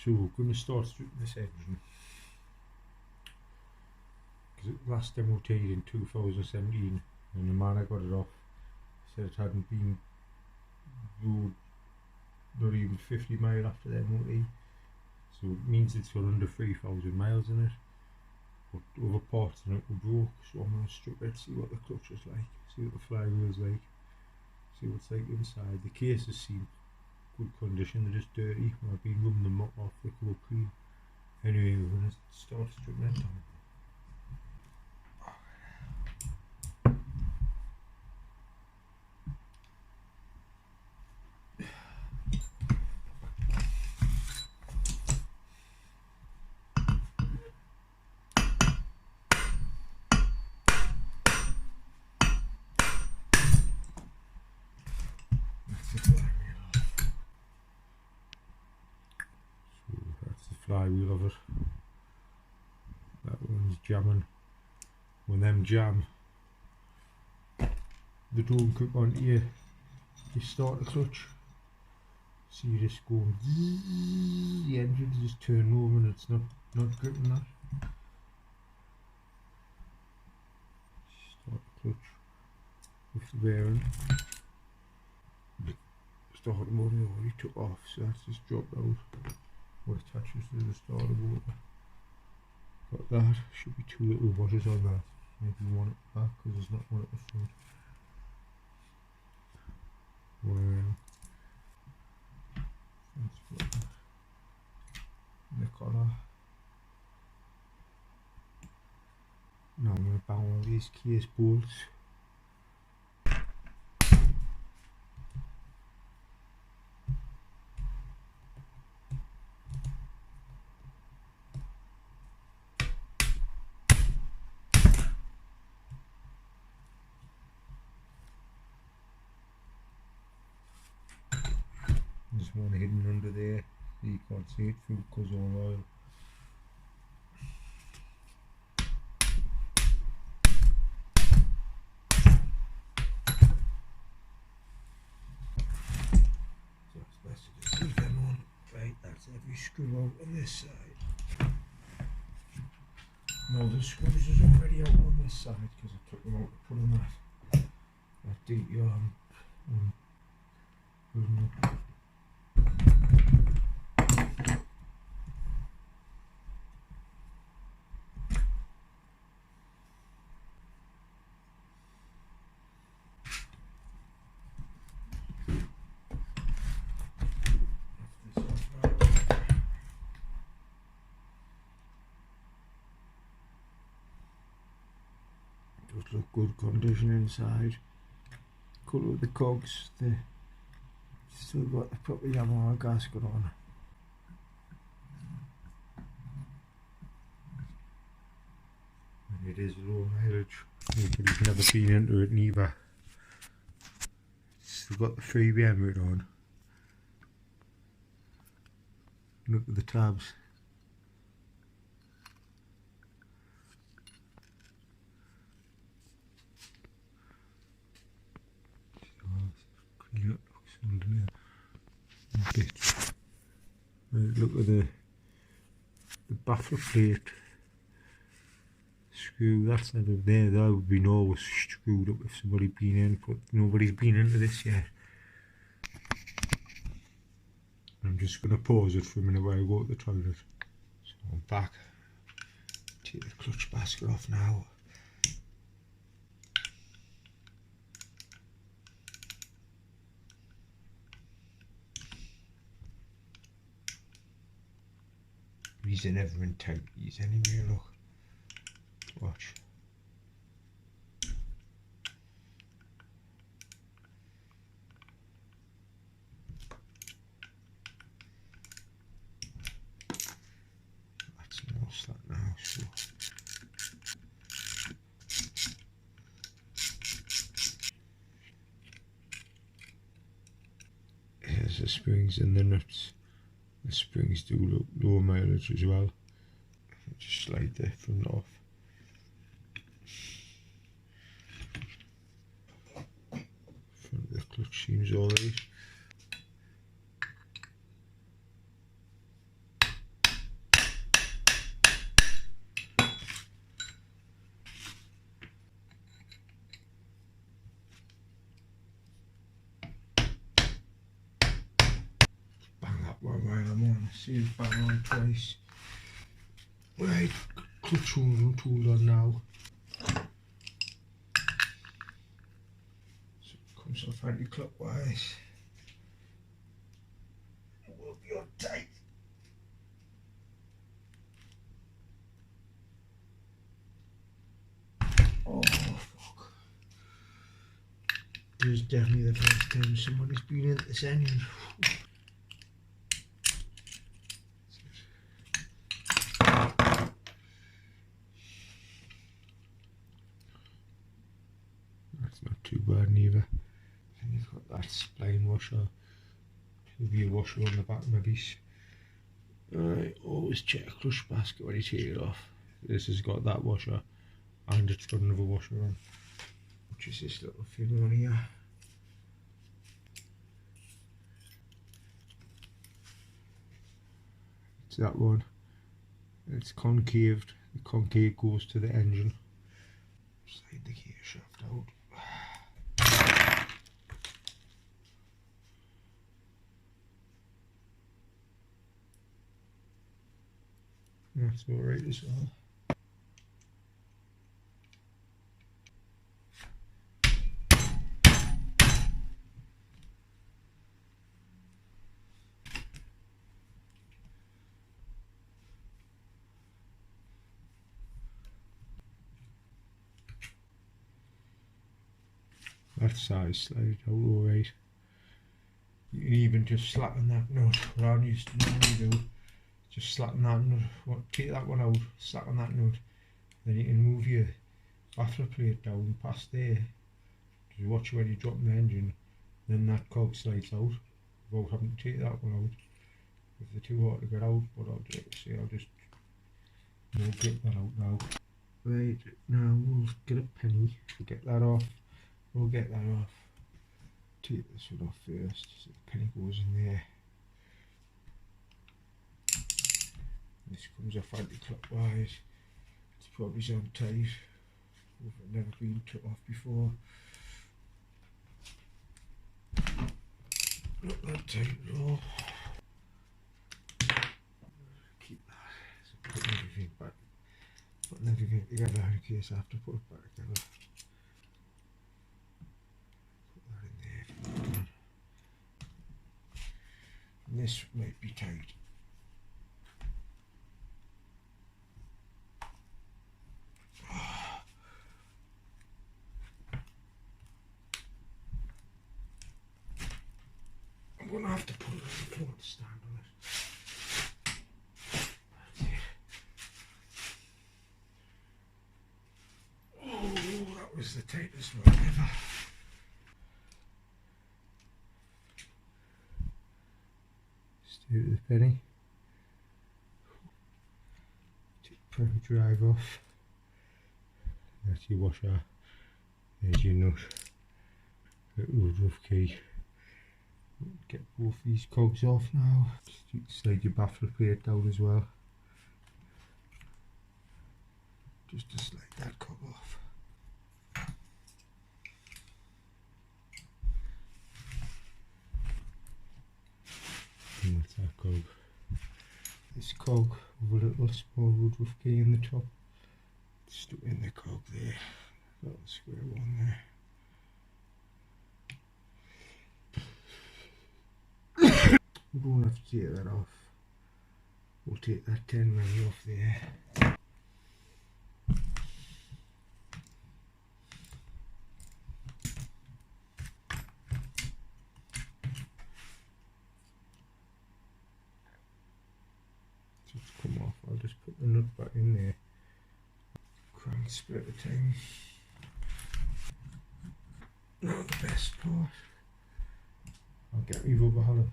So we're going to start stripping this engine, because it last MOT'd in 2017 and the man I got it off said it hadn't been rode not even 50 mile after the MOT, so it means it's got under 3,000 miles in it, but other parts in it were broke. So I'm going to strip it, see what the clutch is like, see what the flywheel is like, see what it's like inside. The cases seem good condition, they're just dirty. I've been rubbing them off, they come up clean. Anyway, we're going to start stripping it down. Flywheel of it. That one's jamming. When them jam, they don't grip onto your starter clutch. So you just go, the engine just turn over and it's not gripping that. Starter clutch with the bearing. Starter motor already took off, so that's just dropped out. What attaches to the starter motor. Got that. Should be 2 little washers on that. Maybe one at the back because there's not one at the front. Well, the collar. Now I'm going to bang all these case bolts. There's one hidden under there, you can't see it through because all oil. So it's best to just leave them on. Right, that's every screw out on this side. No, the screws is already out on this side because I took them out to put on that dt125re. Does look good condition inside. Colour of the cogs, they still got the proper Yamaha gasket on. And it is low mileage. Nobody's never been into it neither. Still got the freebie route on. Look at the tabs. Clean up looks under there. Look at the baffler plate screw. That's never there. That would be always screwed up if somebody been in, but nobody's been into this yet. I'm just going to pause it for a minute while I go to the toilet. So I'm back. Take the clutch basket off now. These are never in tight these anyway, look. Watch. That's lost that now, so. Here's the springs and the nuts. The springs do look low mileage as well. Just slide the front off. Front of the clutch seems alright. one while I'm on. See it's back on twice. Right, clutch tool on now. So it comes off anti-clockwise. It will be on tight. Oh fuck. This is definitely the first time somebody's been in this engine. That's not too bad neither. And you've got that spline washer. There'll be a washer on the back maybe. Alright, always check a clutch basket when you take it off. This has got that washer and it's got another washer on. Which is this little thing on here. It's that one. It's concaved. The concave goes to the engine. Slide the gear shaft out. That's alright as well. That size slide out alright. You can even just slacken that nut. What I used to normally do, just slacken that nut, take that one out, slacken that nut, then you can move your baffler plate down past there. Just watch when you're dropping the engine, then that cog slides out without having to take that one out. If they're too hard to get out, but I'll just we'll get that out now. Right, now we'll get a penny to get that off. We'll get that off. Take this one off first, so the penny goes in there. This comes off anti-clockwise. It's probably so tight. It's never been took off before. Not that tight at all. Keep that. So putting everything back. Putting everything together in case I have to put it back together. Put that in there. And this might be tight. I'm going to have to put it on the floor to stand on it. Oh, that was the tightest one ever. Stay with the penny. Take the prime drive off. That's your washer. There's your nut. Little rough key. Get both these cogs off now. Just slide your baffler plate down as well. Just to slide that cog off. And that's that cog. This cog with a little small woodruff key in the top. Stuck in the cog there. Little square one there. We won't have to take that off. We'll take that 10 ring off there. So it's come off. I'll just put the nut back in there. Crank split the time. Not the best part. I'll get me rubber mallet.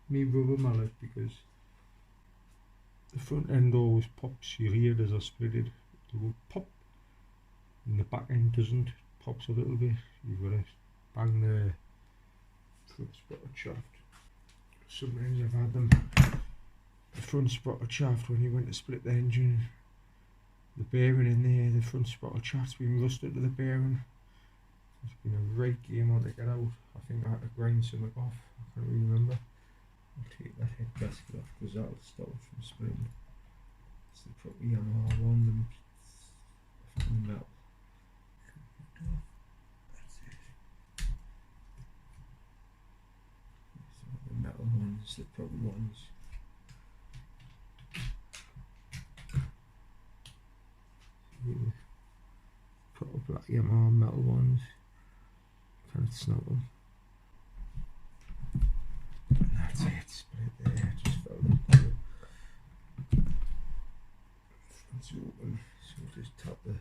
Me rubber mallet because the front end always pops. Your rear does a split it. It will pop. And the back end doesn't. It pops a little bit. You've got to bang the front spotted shaft. Sometimes I've had them. The front spotted shaft when you went to split the engine. The bearing in there, the front spotted shaft's been rusted to the bearing. It's been a right game on to get out. I think I had to grind something off. I can't really remember. gasket off because that'll stop it from spinning. It's the proper Yamaha one, the metal. That's it. So the metal ones, the proper ones. Proper black Yamaha metal ones. Can't snap them. And that's it, split it there, just fell down. Front's open, so we'll just tap the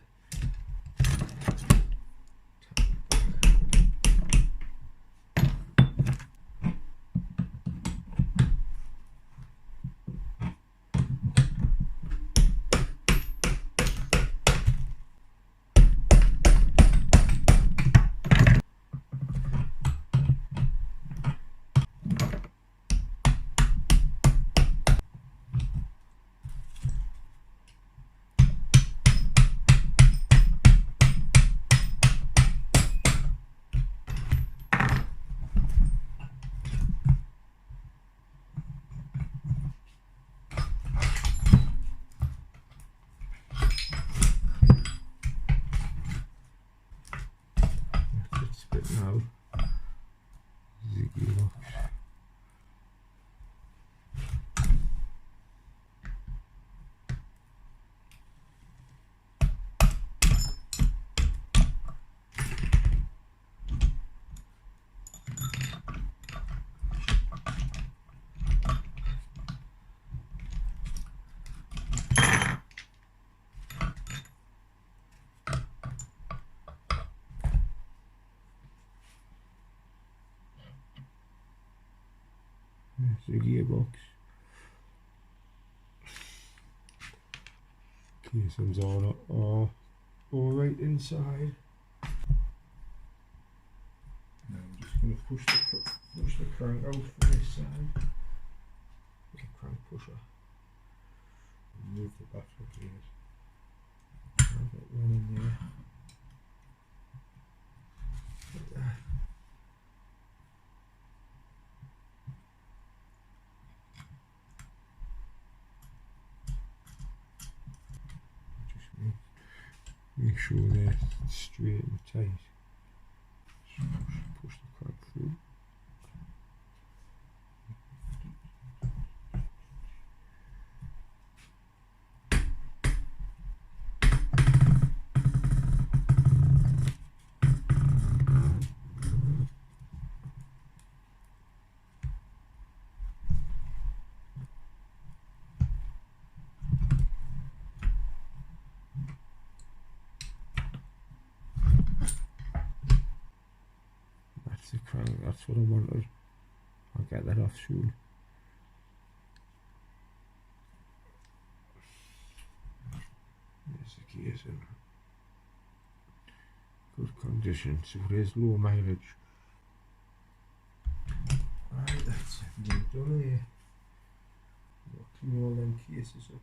now. Ziggy box. There's the gearbox. Casing's all right inside. Now I'm just going to push the crank out from this side. With the crank pusher. Move the battery gears. I'll get one in there. Like that. Make sure they're straight and tight. Push the crank through. The crank, that's what I wanted. I'll get that off soon. There's the gears in good condition, so it is low mileage. Right, that's it. Done here. Clean all them cases up.